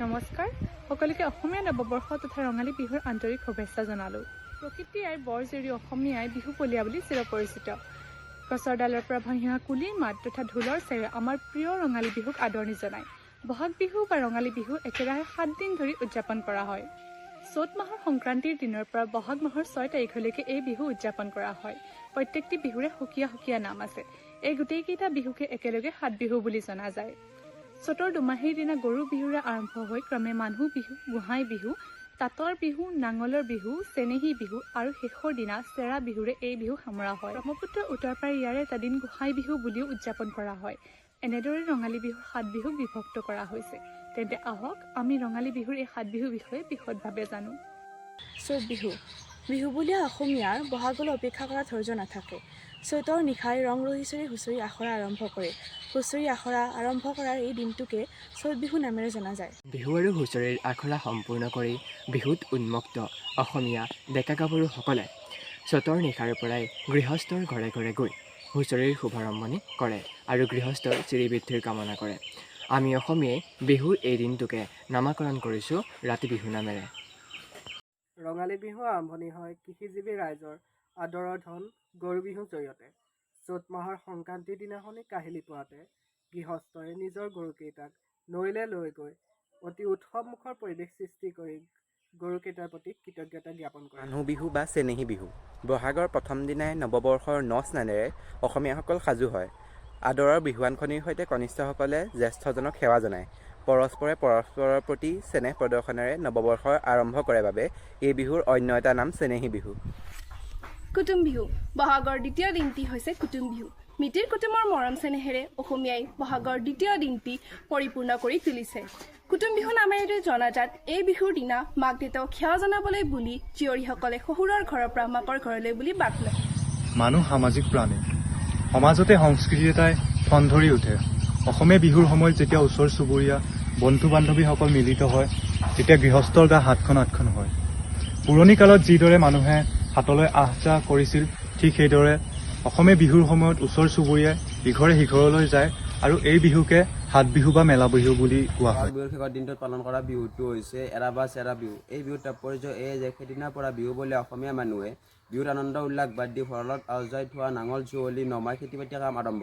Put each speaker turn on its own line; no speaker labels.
নমস্কাৰ সকলোকে অসমীয়া নৱবৰ্ষ তথা ৰঙালী বিহুৰ আন্তৰিক শুভেচ্ছা জনালোঁ। প্ৰকৃতি আই বৰ জেৰি অসমীয়াই বিহু কলীয়া বুলি চিৰপৰিচিত। গছৰ ডালৰ পৰা ভাঙি অহা কুলিৰ মাত তথা ঢোলৰ চেৰে আমাৰ প্ৰিয় ৰঙালী বিহুক আদৰণি জনায়। বহাগ বিহু বা ৰঙালী বিহু একেৰাহে 7 দিন ধৰি উদযাপন কৰা হয়। চ'ত মাহৰ সংক্ৰান্তিৰ দিনৰ পৰা বহাগ মাহৰ 6 তাৰিখলৈকে এই বিহু উদযাপন কৰা হয়। প্ৰত্যেকটি বিহুৰে সুকীয়া সুকীয়া নাম আছে। এই গোটেইকেইটা বিহুকে একেলগে 7 বিহু বুলি জনা যায়। চ'তৰ দুমাহীৰ দিনা গৰু বিহুৰে আৰম্ভ হৈ ক্ৰমে মানুহ বিহু, গোহাঁই বিহু, তাঁতৰ বিহু, নাঙলৰ বিহু, চেনেহী বিহু আৰু শেষৰ দিনা চেৰা বিহুৰে এই বিহু সামৰা হয়। ব্ৰহ্মপুত্ৰৰ উত্তৰ পাৰে ইয়াৰে এটা দিন গোসাঁই বিহু বুলিও উদযাপন কৰা হয়। এনেদৰে ৰঙালী বিহুৰ 7 বিহুক বিভক্ত কৰা হৈছে। তেন্তে আহক আমি ৰঙালী বিহুৰ এই 7 বিহুৰ বিষয়ে বিশদভাৱে জানো।
চ'ত বিহু বুলিলে অসমীয়াৰ বহাগলৈ অপেক্ষা কৰা ধৈৰ্য নাথাকে। চ'তৰ নিশাই ৰং ৰহিচৰি হুঁচৰি আখৰা আৰম্ভ কৰে। হুঁচৰি আখৰা আৰম্ভ কৰাৰ এই দিনটোকে চ'ত বিহু নামেৰে জনা যায়।
বিহু আৰু হুঁচৰিৰ আখৰা সম্পূৰ্ণ কৰি বিহুত উন্মুক্ত অসমীয়া ডেকা গাভৰুসকলে চ'তৰ নিশাৰ পৰাই গৃহস্থৰ ঘৰে ঘৰে গৈ হুঁচৰিৰ শুভাৰম্ভণি কৰে আৰু গৃহস্থৰ চিৰিবৃদ্ধিৰ কামনা কৰে। আমি অসমীয়াই বিহুৰ এই দিনটোকে নামাকৰণ কৰিছোঁ ৰাতি বিহু নামেৰে।
ৰঙালী বিহু আৰম্ভণি হয় কৃষিজীৱী ৰাইজৰ আদৰৰ ধন গৰু বিহুৰ জৰিয়তে। চ'ত মাহৰ সংক্ৰান্তিৰ দিনাখনি কাহিলি পুৱাতে গৃহস্থই নিজৰ গৰুকেইটাক নৈলৈ লৈ গৈ অতি উৎসৱমুখৰ পৰিৱেশ সৃষ্টি কৰি গৰুকেইটাৰ প্ৰতি কৃতজ্ঞতা জ্ঞাপন কৰে।
মানুহ বিহু বা চেনেহী বিহু বহাগৰ প্ৰথম দিনাই নৱবৰ্ষৰ ন-স্নানেৰে অসমীয়াসকল সাজু হয়। আদৰৰ বিহুৱানখনিৰ সৈতে কনিষ্ঠসকলে জ্যেষ্ঠজনক সেৱা জনায়। পৰস্পৰে পৰস্পৰৰ প্ৰতি চেনেহ প্ৰদৰ্শনেৰে নৱবৰ্ষৰ আৰম্ভ কৰে বাবে এই বিহুৰ অন্য এটা নাম চেনেহী বিহু।
কুটুম বিহু বহাগৰ দ্বিতীয় দিনটি হৈছে কুটুম বিহু। মিতিৰ কুটুমৰ মৰম চেনেহেৰে অসমীয়াই বহাগৰ দ্বিতীয় দিনটি পৰিপূৰ্ণ কৰি তুলিছে। কুটুম বিহু নামেৰে জনাজাত এই বিহুৰ দিনা মাক দেউতাক সেৱা জনাবলৈ বুলি জীয়ৰীসকলে শহুৰৰ ঘৰৰ পৰা মাকৰ ঘৰলৈ বুলি বাট লয়।
মানুহ সামাজিক প্ৰাণী। সমাজতে সংস্কৃতি এটাই ঠন ধৰি উঠে। অসমীয়া বিহুৰ সময়ত যেতিয়া ওচৰ চুবুৰীয়া বন্ধু বান্ধৱীসকল মিলিত হয় তেতিয়া গৃহস্থৰ গা হাতখন হয়। পুৰণি কালত যিদৰে মানুহে হাতলৈ আহ যাহ কৰিছিল ঠিক সেইদৰে অসমীয়া বিহুৰ সময়ত ওচৰ চুবুৰীয়াই ইঘৰে সিঘৰলৈ যায় আৰু এই বিহুকে 7 বিহু বা মেলা বিহু বুলি কোৱা হয়।
বিহুৰ শেষৰ দিনটোত পালন কৰা বিহুটো হৈছে এৰা বা চেৰা বিহু। এই বিহুৰ তাৎপৰ্য এই যে সেইদিনাৰ পৰা বিহু বুলি অসমীয়া মানুহে বিহুত আনন্দ উল্লাস বাদ দি ভঁৰালত আওজাই থোৱা নাঙল যুঁৱলি নমাই খেতি বাতিৰ কাম আৰম্ভ